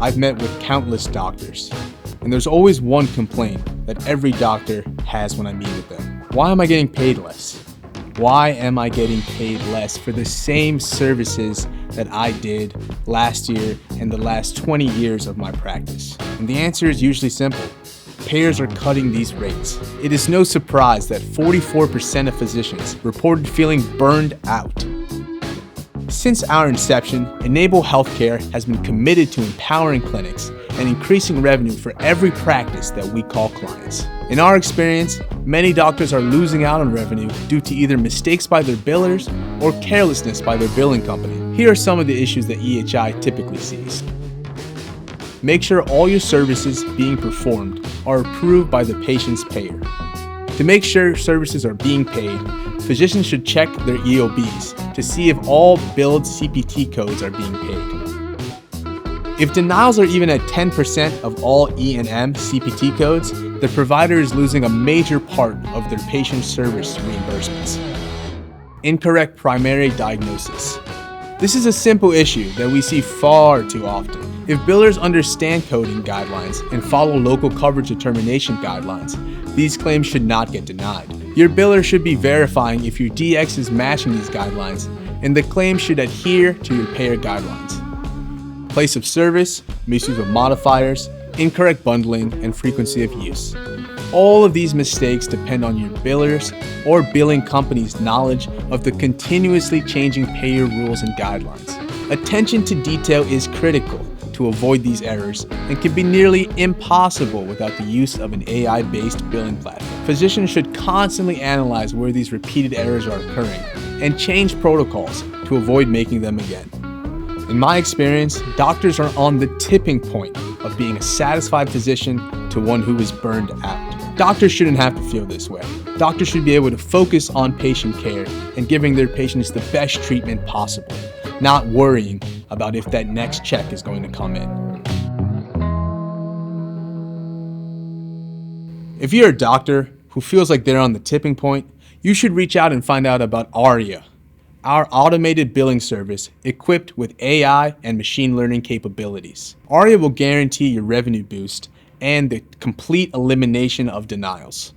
I've met with countless doctors, and there's always one complaint that every doctor has when I meet with them. Why am I getting paid less? Why am I getting paid less for the same services that I did last year and the last 20 years of my practice? And the answer is usually simple. Payers are cutting these rates. It is no surprise that 44% of physicians reported feeling burned out. Since our inception, Enable Healthcare has been committed to empowering clinics and increasing revenue for every practice that we call clients. In our experience, many doctors are losing out on revenue due to either mistakes by their billers or carelessness by their billing company. Here are some of the issues that EHI typically sees. Make sure all your services being performed are approved by the patient's payer. To make sure services are being paid, physicians should check their EOBs to see if all billed CPT codes are being paid. If denials are even at 10% of all E&M CPT codes, the provider is losing a major part of their patient service reimbursements. Incorrect primary diagnosis. This is a simple issue that we see far too often. If billers understand coding guidelines and follow local coverage determination guidelines, these claims should not get denied. Your biller should be verifying if your DX is matching these guidelines, and the claim should adhere to your payer guidelines. Place of service, misuse of modifiers, incorrect bundling, and frequency of use. All of these mistakes depend on your billers or billing company's knowledge of the continuously changing payer rules and guidelines. Attention to detail is critical to avoid these errors and can be nearly impossible without the use of an AI-based billing platform. Physicians should constantly analyze where these repeated errors are occurring and change protocols to avoid making them again. In my experience, doctors are on the tipping point of being a satisfied physician to one who is burned out. Doctors shouldn't have to feel this way. Doctors should be able to focus on patient care and giving their patients the best treatment possible, not worrying about if that next check is going to come in. If you're a doctor who feels like they're on the tipping point, you should reach out and find out about ARIA, our automated billing service equipped with AI and machine learning capabilities. ARIA will guarantee your revenue boost and the complete elimination of denials.